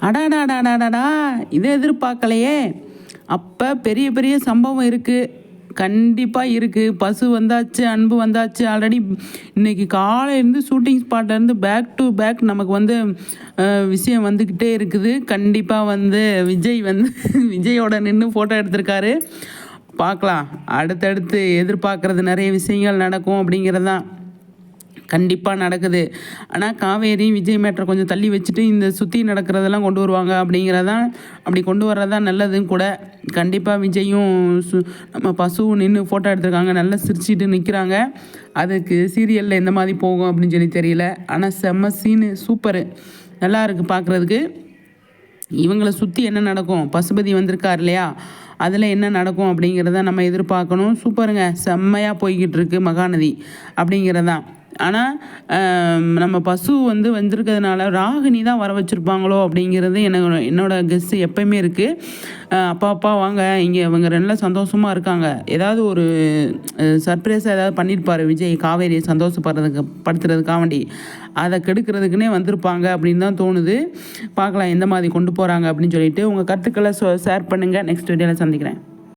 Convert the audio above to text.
அடாடாடாடாடா, இதை எதிர்பார்க்கலையே. அப்போ பெரிய பெரிய சம்பவம் இருக்குது, கண்டிப்பாக இருக்குது. பசு வந்தாச்சு, அன்பு வந்தாச்சு. ஆல்ரெடி இன்றைக்கி காலையிலேருந்து ஷூட்டிங் ஸ்பாட்லேருந்து பேக் டு பேக் நமக்கு வந்து விஷயம் வந்துக்கிட்டே இருக்குது. கண்டிப்பாக வந்து விஜய் வந்து விஜயோட நின்று ஃபோட்டோ எடுத்திருக்காரு. பார்க்கலாம், அடுத்தடுத்து எதிர்பார்க்குறது நிறைய விஷயங்கள் நடக்கும் அப்படிங்கிறது தான் கண்டிப்பாக நடக்குது. ஆனால் காவேரி விஜய் மேட்டரை கொஞ்சம் தள்ளி வச்சுட்டு இந்த சுற்றி நடக்கிறதெல்லாம் கொண்டு வருவாங்க அப்படிங்கிறதான், அப்படி கொண்டு வர்றதான் நல்லதுன்னு கூட. கண்டிப்பாக விஜயும் நம்ம பசுவும் நின்று ஃபோட்டோ எடுத்திருக்காங்க, நல்லா சிரிச்சிட்டு நிற்கிறாங்க. அதுக்கு சீரியலில் எந்த மாதிரி போகும் அப்படின்னு சொல்லி தெரியல. ஆனால் செம்ம சீனு, சூப்பரு, நல்லா இருக்குது பார்க்குறதுக்கு. இவங்களை சுற்றி என்ன நடக்கும், பசுபதி வந்திருக்கார் இல்லையா, அதில் என்ன நடக்கும் அப்படிங்கிறத நம்ம எதிர்பார்க்கணும். சூப்பருங்க, செம்மையாக போய்கிட்டு இருக்கு மகாநதி அப்படிங்கிறதான். ஆனால் நம்ம பசு வந்து வந்திருக்கிறதுனால ராகினி தான் வர வச்சுருப்பாங்களோ அப்படிங்கிறது என்னோட கெஸ்ஸு எப்போயுமே இருக்குது. அப்பா வாங்க இங்கே, இவங்க ரெண்டில் சந்தோஷமாக இருக்காங்க, ஏதாவது ஒரு சர்ப்ரைஸாக ஏதாவது பண்ணியிருப்பார் விஜய் காவேரியை படுத்துறதுக்காக வேண்டி, அதை கெடுக்கிறதுக்குன்னே வந்திருப்பாங்க அப்படின்னு தான் தோணுது. பார்க்கலாம் எந்த மாதிரி கொண்டு போகிறாங்க அப்படின்னு சொல்லிட்டு. உங்கள் கருத்துக்களை ஷேர் பண்ணுங்கள். நெக்ஸ்ட் வீடியோவில் சந்திக்கிறேன்.